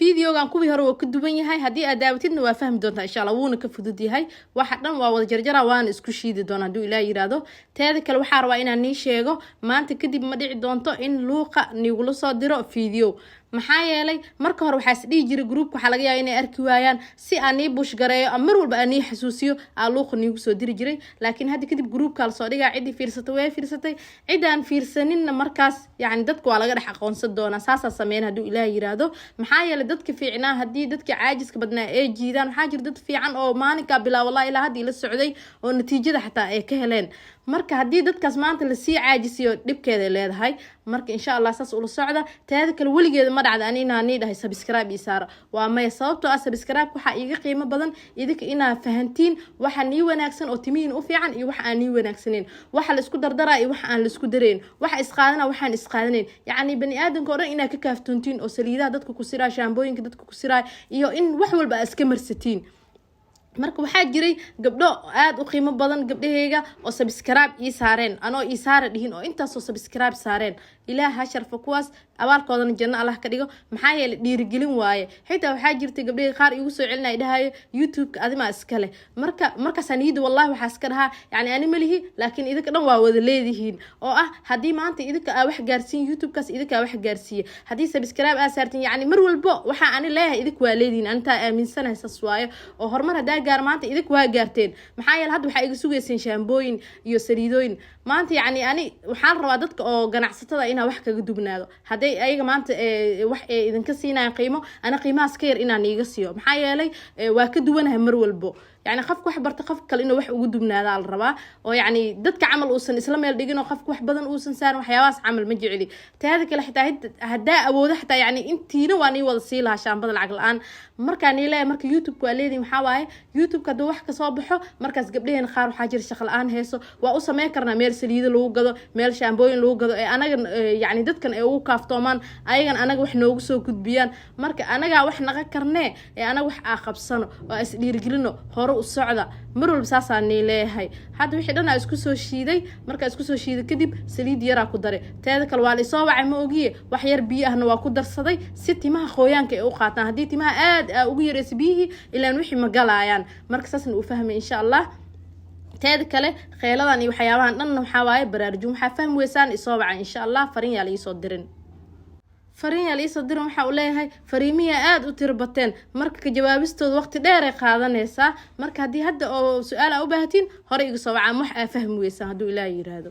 فيديوغان كوبي هرو كدوبن yahay hadii aad daawatidna waa fahmi doontaa insha Allah wuuna ka fudud yahay waxa dhan waa wada jarjara waan isku shiidi doonaa haduu Ilaahay yiraahdo teeda kale waxa rabaa inaan nii sheego maanta kadib ma dhici doonto in luuqa nigula soo diro video maxaa yeelay marka hore waxa isdhigi jiray group waxa laga yaabaa inay arki waayaan si aan bush gareeyo mar walba aan xasuusiyo luuqa nigu soo diri jiray laakiin hadda kadib group kala soo dhigaa cidi fiirsatay way fiirsatay cid aan fiirsanin markaas yaani dadku waa laga dhax aqoonsan doonaa saasa sameeyay haduu Ilaahay yiraahdo maxaa yeelay dadka fiicnaa hadii dadka caajiska badnaa ay jiidaan waxa jira dad fiican oo maalinka bilaa wallahi ilaa hadii la socday oo natiijada xataa ay ka heleen marka hadii dadkaas maanta la sii caajisiyo dibkeeda leedahay marka insha Allah saas ula socda taada kale waligeeda ma dhacdo anina dhahay subscribe isaara waa may sababtoo ah subscribe waxa iiga qiimo badan idinka inaa fahantiin waxa nii wanaagsan oo timiin u fiican iyo waxa aan nii wanaagsaneyn waxa la isku dardaraa iyo waxa aan la isku dareen waxa isqaadana waxaan isqaadanayn yaani bani aadanka oo dhan inaa ka kaaftoontiin oo saliidaha dadka ku siraa shaambooyinka dadka ku siraa iyo in wax walba iska marsatiin marka waxa jiray gabdho aad u qiimo badan gabdhahayga oo subscribe ii saareen anoo ii saar dhihin oo intaas oo subscribe saareen ilaaha sharfa kuwaas abaalkoodana janno Allah ka dhigo maxaa yeelay dhiirigelin waaye xitaa waxa jirtay gabdhahay qaar igu soo celinay dhahayo YouTube ka adima iskale marka saniidu wallahi waxa iska dhaha yaani ani malihi laakiin idinka dhan waa wada leedihiin oo ah hadii maanta idinka wax gaarsiin YouTube kaas idinka wax gaarsiiye hadii subscribe aad saartin yaani mar walba waxa ani leeyahay idinka waa leedihiin anta aaminsanahay saas waaye oo hormar hadaa gaar maanta idinka waa gaarteen maxaa yeelay hadda waxa iga sugeyseen shaambooyin iyo saliidooyin maanta yaani ani waxaan rabaa dadka oo ganacsatada inaa wax kaga dubnaado haday ayaga maanta wax idinka siinayaan qiimo ana qiimahaas ka yar inaan iiga siiyo maxaa yeelay waa ka duwanahay mar walbo يعني خفك واحد برت خفك كل إنه واحد وجود على الربا ويعني دتك عمل أوسن إسلام يلدقينه خفك واحد بدن أوسن سار وحيواس عمل مجعلي تهذا كله حتى هدا أبو ده حتى يعني أنت نواني وصيلة عشان بدل العقل الآن مركاني لا مرك يوتيوب كواليدي محاواي يوتيوب كده واحد صباحه مركز قبليه نخار حاجر الشغل الآن هيسو وأوسا ما كرنا ميل سليد لو قدو ميل شامبوين لو قدو أنا يعني دت كان أو كافتومان أيضا أنا وح نوجسو كتبيان مرك أنا جا وح نغكرناه أنا وح آخب سنة وأسلي رجلنا الصعدة مروا بساسا نيلهاي هذا وحي دنا اسكو سو شيداي marka isku soo shiiday kadib saliid yara ku daray teeda kale waa la soo wacay ma ogiye wax yar biyo ahna waa ku darsaday si timaha qoyaanka ay u qaataan hadii timaha aad ugu yareys biyi ilaa wixii ma galayaan marka saasna u fahmay insha Allah teeda kale kheyladan iyo waxyaabahan dhan waxa waaye baraarujin waxa fahmi weysaan isoo wacay insha Allah farin yaa la soo dirin فرينيا لي صدرهم حولها فريمية آد وتربطين مرك كجوابستو وقت دير قادنيسا مرك هدي هدا أو سؤال أو بهتين هريق صوعا مح فهم ويسا هدو إلى يرادو